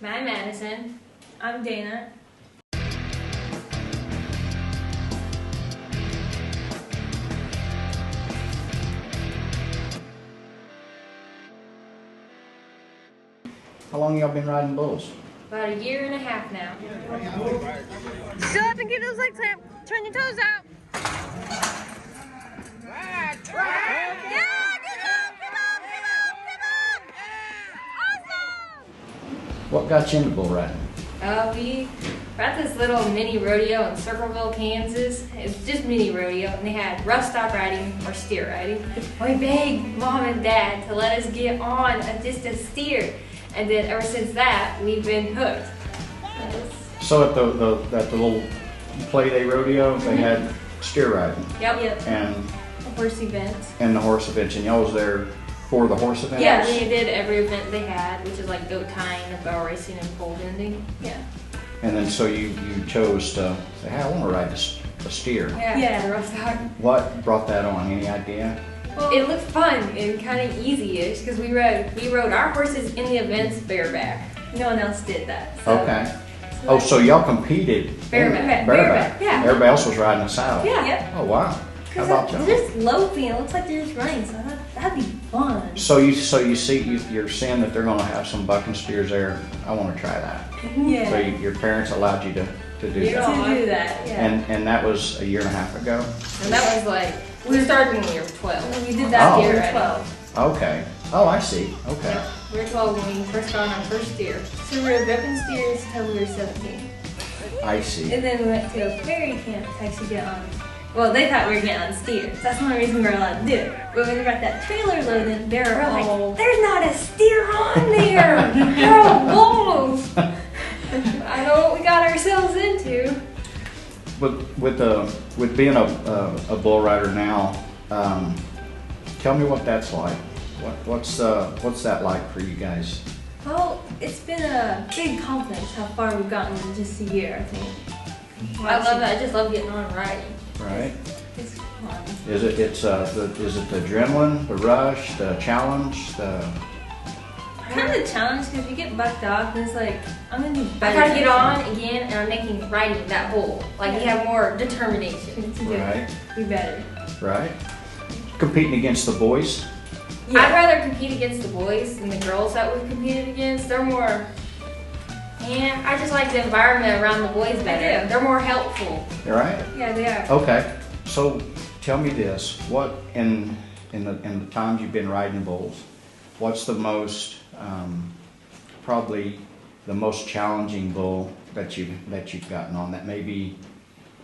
I'm Madison. I'm Dayna. How long y'all been riding bulls? About a year and a half now. Sit up and keep those legs clamped. Turn your toes out. Yeah, get up, get up. Awesome. What got you into bull riding? We were at this little mini rodeo in Circleville, Kansas. It's just mini rodeo, and they had rough stop riding or steer riding. We begged Mom and Dad to let us get on just a steer, and then ever since that, we've been hooked. So at the little play day rodeo, they had steer riding. Yep. And Horse events. and the horse events, and y'all was there for the horse events? Yeah, we did every event they had, which is like goat tying, barrel racing, and pole bending. Yeah. And then so you chose to say, hey, I want to ride a steer. Yeah, the rough stop. What brought that on? Any idea? Well, it looked fun and kind of easy-ish because we rode our horses in the events bareback. No one else did that. So. Okay. Oh, so y'all competed Bareback. Bareback. Yeah. Everybody else was riding a saddle. Yeah. Yep. Oh wow. How about y'all? They're just loping. It looks like they're just running, so that'd be fun. So you're seeing that they're going to have some bucking steers there. I want to try that. Yeah. So your parents allowed you to do that. To do that, yeah. And that was a year and a half ago. And that was like, we started when we were 12. We did that Oh. when we were 12. Okay. Oh, I see. Okay. Yeah, we were 12 when we first got on our first steer. So we were ripping steers till we were 17. I see. And then we went to a prairie camp to actually get on. Well, they thought we were getting on steers. That's the only reason we were allowed to do it. But when we got that trailer loaded, they were like, "There's not a steer on there. They're all bulls." I know what we got ourselves into. With being a bull rider now, tell me what that's like. What's that like for you guys? Well, it's been a big confidence how far we've gotten in just a year, I think. I love that. I just love getting on and riding. Right. It's fun. Is it the adrenaline, the rush, the challenge, the Kind of a challenge because you get bucked off and it's like, I'm going to do I better. gotta get on again, and I'm making riding that whole. Like, you have more determination. to do right? Be better. Right. Competing against the boys. I'd rather compete against the boys than the girls that we've competed against. They're more, I just like the environment around the boys better. They're more helpful. Right. Yeah, they are. Okay. So tell me this: what in the times you've been riding bulls, what's the most probably the most challenging bull that you've gotten on that maybe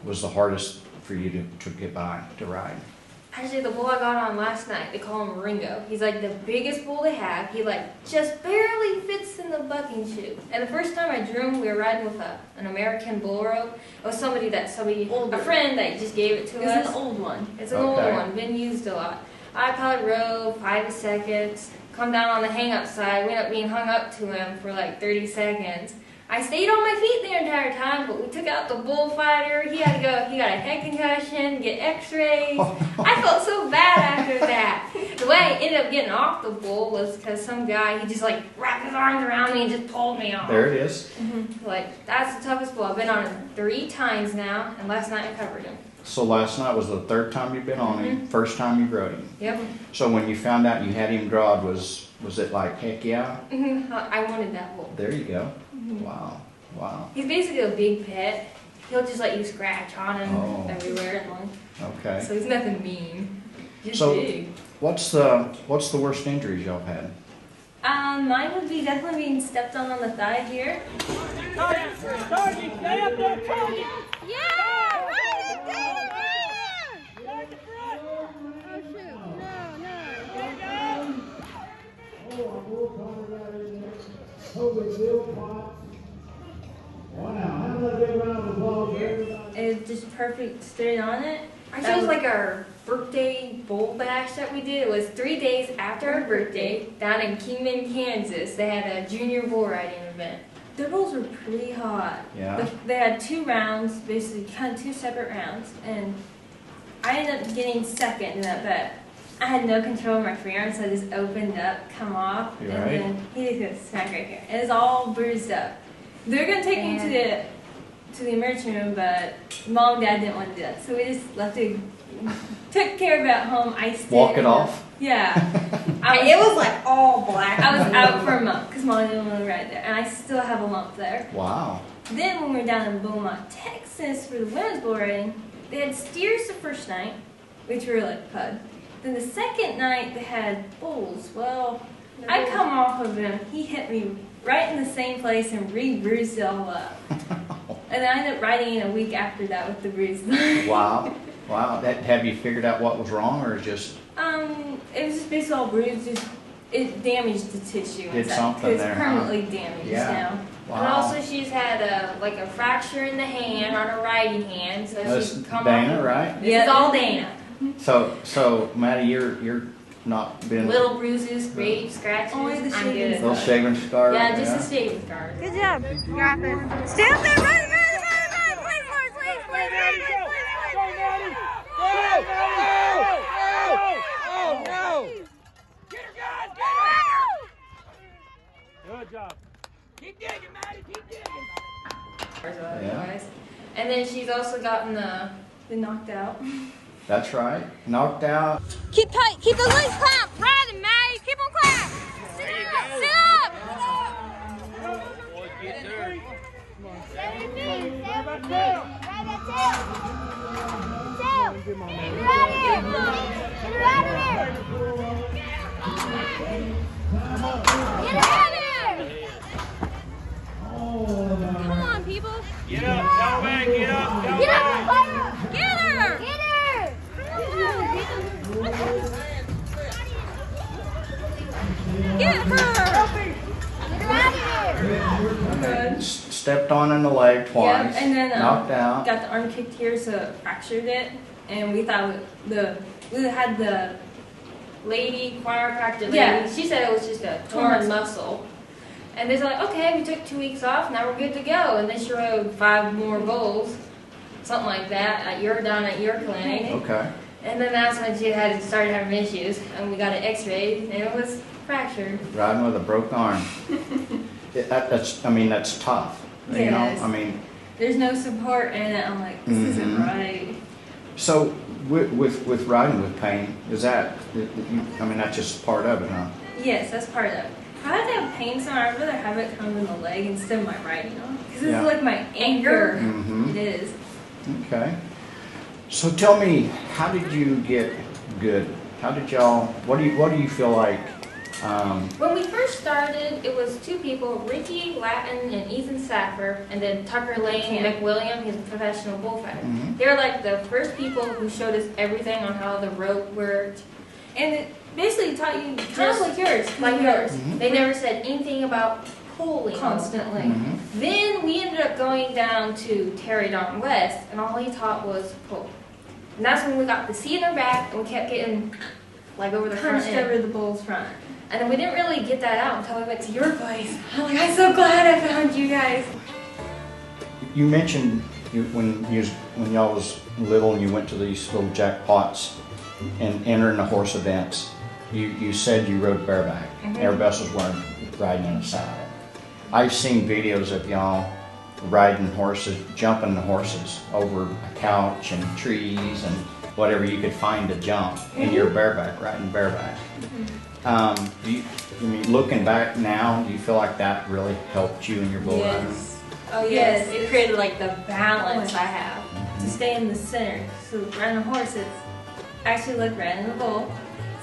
was the hardest for you to get by to ride? Actually, the bull I got on last night, they call him Ringo. He's like the biggest bull they have. He like just barely fits in the bucking chute. And the first time I drew him, we were riding with an American bull rope. It was a friend that just gave it to us. It's an old one. It's an old one, been used a lot. I probably rode 5 seconds, come down on the hang-up side, we ended up being hung up to him for like 30 seconds. I stayed on my feet the entire time, but we took out the bullfighter. He got a head concussion, get x-rays. I felt so bad after that. The way I ended up getting off the bull was because some guy, he just like wrapped his arms around me and just pulled me off. There it is. Like, that's the toughest bull. I've been on him 3 times now, and last night I covered him. So last night was the 3rd time you've been on him, first time you rode him. Yep. So when you found out you had him drawed, was it like, heck yeah? I wanted that bull. There you go. Wow. Wow. He's basically a big pet. He'll just let you scratch on him everywhere. Okay. So he's nothing mean. Just So big. what's the worst injuries y'all had? Mine would be definitely being stepped on the thigh here. Stay up there, Tony. Yeah, right it down. Start the front. Oh shoot! It's just perfect straight on it. I chose like our birthday bull bash that we did. It was 3 days after our birthday down in Kingman, Kansas. They had a junior bull riding event. The bulls were pretty hot. Yeah. They had 2 rounds, basically kind of 2 separate rounds, and I ended up getting second in that bet. I had no control of my free arm, so I just opened up, come off, You're and right. then he just goes smack right here. And it's all bruised up. They're gonna take me to the emergency room, but Mom and Dad didn't want to do that, so we just left it. Took care of it at home. Iced Walk it. it off? Yeah. It was like all black. I was out for a month because Mom didn't want to ride there, and I still have a lump there. Wow. Then when we were down in Beaumont, Texas for the women's bull riding, they had steers the first night, which were like pud. Then the second night they had bulls. Well, I come off of him. He hit me right in the same place and re-bruised it all up. And then I ended up riding in a week after that with the bruise. Wow. Wow. Have you figured out what was wrong, or just? It was just basically all bruised. It damaged the tissue. Did something it's there, huh? permanently damaged now. Wow. And also she's had a fracture in the hand on her righty hand, so That's she's come Dayna, off. right? This is all Dayna. So Maddie, you're not been Little bruises, great scratches. Only the I'm shaving good. little shaving scar. Yeah, just a shaving scar. Good job. You got this. Stay up there. Run. Please, Lord, please. Go, Maddie, go! Go, Maddie! Go! Oh, no! Get her, guys! Get her! Good job. Keep digging, Maddie. Keep digging. Yeah. And then she's also gotten Been knocked out. That's right. Knocked out. Keep tight. Keep those legs clamped. Riding, Maddie. Keep them clamped. Sit up. Sit up. Boys, get there. Come on, people. Get up, come back, get up, come Get back. up. Get her. Get her. Get her. Stepped on in the leg twice. Yep, and then knocked out. got the arm kicked here, so it fractured it. And we thought we had the lady, chiropractor lady. Yeah. She said it was just a torn muscle. And they're like, okay, we took 2 weeks off, now we're good to go. And then she rode 5 more bulls, something like that, down at your clinic. Okay. And then that's when she started having issues, and we got it x-rayed, and it was fractured. Riding with a broke arm. That's tough. You know, Yes. I mean. There's no support in it. I'm like, this isn't Mhm. right. So with riding with pain, is that? That's just part of it, huh? Yes, that's part of it. If I had to have pain somewhere, I'd rather have it come in the leg instead of my riding arm. Because it's Yeah. like my anchor. Mhm. It is. Okay. So tell me, how did you get good? How did y'all? What do you feel like? When we first started, it was 2 people, Ricky Latin and Ethan Saffer, and then Tucker Lane McWilliam, he's a professional bullfighter. Mhm. They were like the first people who showed us everything on how the rope worked. And it basically taught you kind of like yours. Like yours. Mhm. They never said anything about pulling Constantly. Mhm. Then we ended up going down to Terry Don West, and all he taught was pull. And that's when we got the seat in our back, and we kept getting like over the front Punched end. over the bull's front. And then we didn't really get that out until we went to your place. I'm like, I'm so glad I found you guys. You mentioned when y'all was little and you went to these little jackpots and entering the horse events. You said you rode bareback. Everybody else was riding in a saddle. I've seen videos of y'all riding horses, jumping the horses over a couch and trees and whatever you could find to jump, and you're bareback, riding bareback. Looking back now, do you feel like that really helped you in your bull riding? Yes. Oh yes, it created like the balance I have. To stay in the center. So riding a horse, it's actually like riding a bull.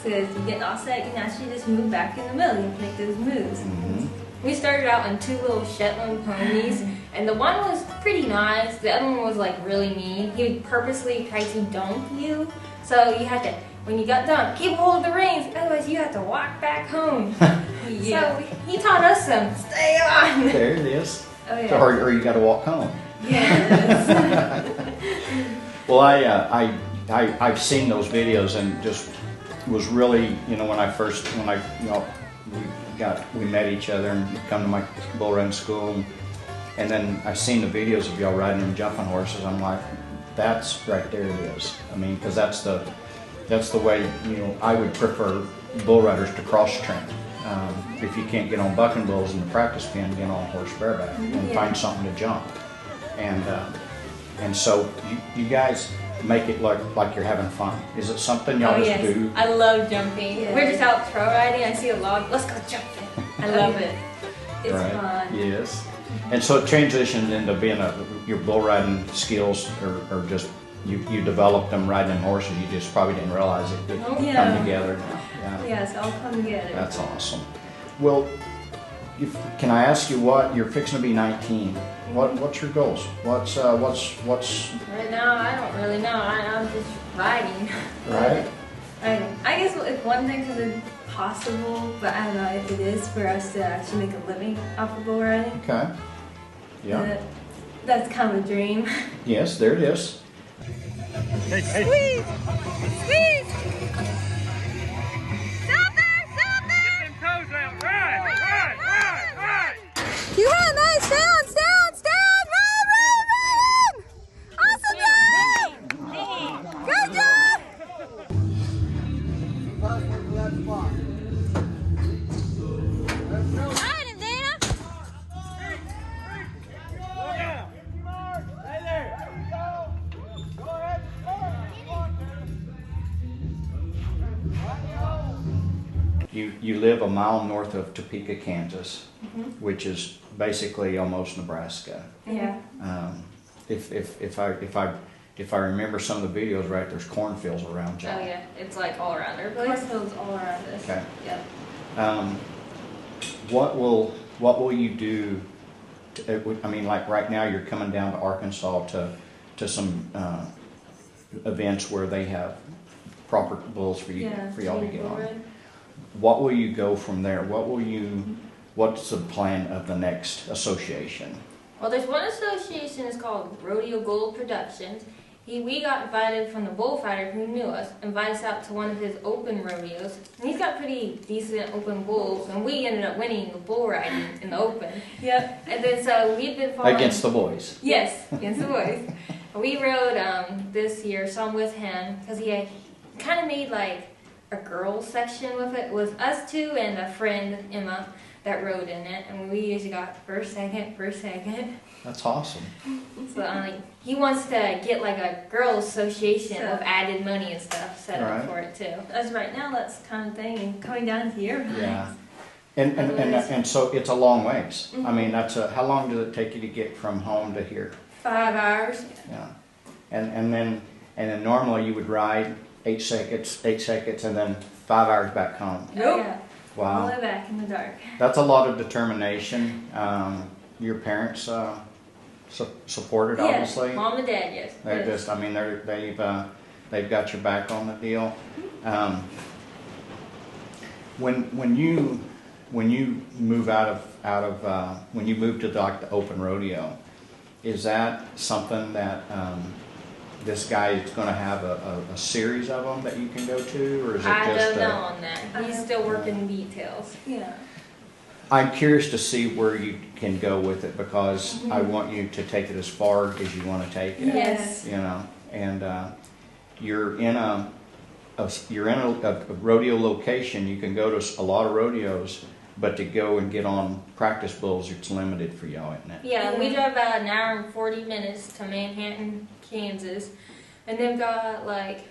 So as you get all set, you can actually just move back in the middle. You can make those moves. Mhm. We started out on 2 little Shetland ponies, and the one was pretty nice. The other one was like really mean. He would purposely try to dump you, so you had to, when you got done, keep hold of the reins, otherwise you had to walk back home. Yeah. So he taught us some, stay on. There it is. Oh yeah. So, or you got to walk home. Yes. Well, I've seen those videos and just was really, we met each other and come to my bull riding school, and then I seen the videos of y'all riding and jumping horses. I'm like, that's right there it is. Because that's that's the way, you know, I would prefer bull riders to cross train. If you can't get on bucking bulls in the practice pen, get on horse bareback and find something to jump. And so you guys make it like you're having fun. Is it something y'all just do? I love jumping. Yeah. We're just out trail riding. I see a log. Let's go jumping. I love it. It's fun. Yes. And so it transitioned into being your bull riding skills are just you developed them riding horses. You just probably didn't realize it would come together. Yeah, it's all come together. That's awesome. Well, can I ask you what you're fixing to be 19? What's your goals? What's Right now, I don't really know. I'm just riding. Right? I guess if one thing is possible, but I don't know if it is for us to actually make a living off of bull riding. Okay. Yeah. That's kind of a dream. Yes, there it is. Hey. Squeeze! Squeeze! Stop there! Stop there! Get them toes out. Ride! You had nice downs! Run! Awesome job! Good job! Ride him, Dayna! Stay there. Go ahead. You live a mile north of Topeka, Kansas, which is basically almost Nebraska. Yeah. If I remember some of the videos right, there's cornfields around you. Oh yeah, it's like all around our place. Cornfields all around us. Okay. Yeah. What will you do? I mean, like right now, you're coming down to Arkansas to some events where they have proper bulls for y'all to get on. What will you go from there? What's the plan of the next association? Well, there's one association. It's called Rodeo Gold Productions. We got invited from the bullfighter who knew us, invited us out to one of his open rodeos. And he's got pretty decent open bulls, and we ended up winning the bull riding in the open. Yep. And then so we've been following... Against the boys. Yes, against the boys. We rode this year, so I'm with him, because he kind of made like a girls section with it. It was us two and a friend, Emma, that rode in it, and we usually got first, second. That's awesome. So he wants to get like a girls association with added money and stuff set up for it too. As right now, that's the kind of thing, and coming down here. Yeah. And so it's a long ways. I mean, how long does it take you to get from home to here? 5 hours. Yeah. And then normally you would ride 8 seconds, and then 5 hours back home. Nope. Yeah. Wow. All the way back in the dark. That's a lot of determination. Your parents supported, obviously. Yes, mom and dad, yes. They're just, I mean, they've got your back on the deal. When you move when you move to the open rodeo, is that something that this guy is going to have a series of them that you can go to, or is it I just? don't know on that. He's still working details. Yeah. I'm curious to see where you can go with it, because I want you to take it as far as you want to take it. Yes. You know, and you're in a rodeo location. You can go to a lot of rodeos, but to go and get on practice bulls, it's limited for y'all, isn't it? Yeah, we drive about an hour and 40 minutes to Manhattan, Kansas, and they've got like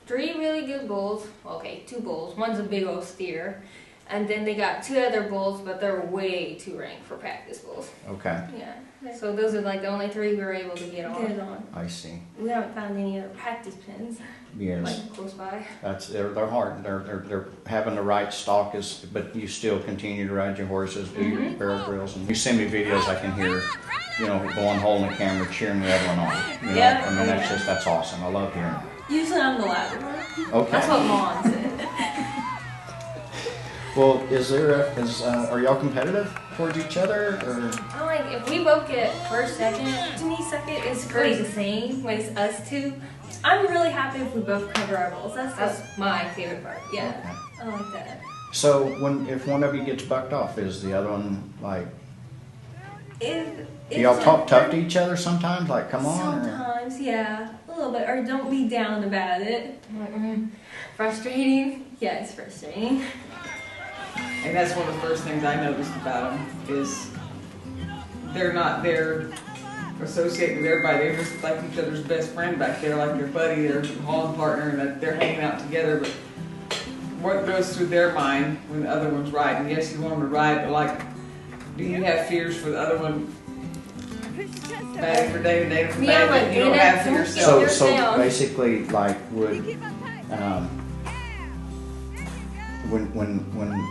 3 really good bulls. Okay, 2 bulls. One's a big old steer. And then they got 2 other bulls, but they're way too ranked for practice bulls. Okay. Yeah. So those are like the only 3 we were able to get on. I see. We haven't found any other practice pins. Yes. Like close by. They're hard. They're having the right stock, but you still continue to ride your horses, do your barrel drills, and you send me videos. I can hear, going holding the camera, cheering everyone on. Yeah. I mean, that's awesome. I love hearing it. Usually I'm the louder one. Okay. That's what Mom said. Well, are y'all competitive towards each other, or? I'm like, if we both get first, second, to me second is pretty the same when it's us 2. I'm really happy if we both cover our bulls. That's my favorite part. Yeah. Okay. I like that. So if one of you gets bucked off, is the other one like? Do y'all talk tough to each other sometimes? Like, come on. Sometimes, yeah. little bit, or don't be down about it. I'm like, frustrating. Yeah, it's frustrating. And that's one of the first things I noticed about them is they're not there associated with everybody. They're just like each other's best friend back there, like their buddy, their hauling partner, and that they're hanging out together. But what goes through their mind when the other one's riding? Yes, you want them to ride, but like, do you have fears for the other one? Bad for Dayna, Dayna for Yeah, bad, like, that you don't Dayna, have for don't yourself. get So down. basically, like, would when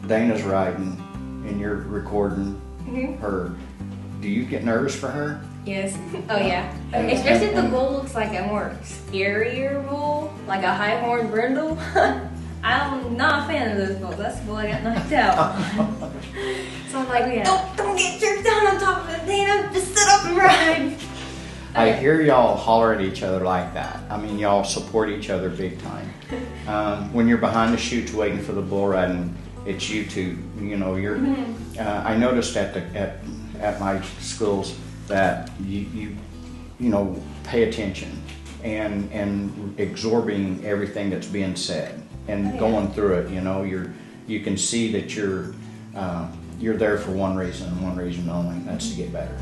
Dayna's riding and you're recording her, do you get nervous for her? Yes. Oh yeah. And- Especially if the and- bull looks like a more scarier bull, like a high horn brindle. I'm not a fan of those bulls. That's the bull I got knocked out. So I'm like, Yeah. don't get jerked down on top of it, Dayna. Just sit up and ride. I hear y'all holler at each other like that. I mean, y'all support each other big time. When you're behind the chutes waiting for the bull riding, it's you two. You know, you're. I noticed at my schools that you know, pay attention and absorbing everything that's being said and going through it. You know, you can see that you're there for one reason and one reason only, and that's to get better.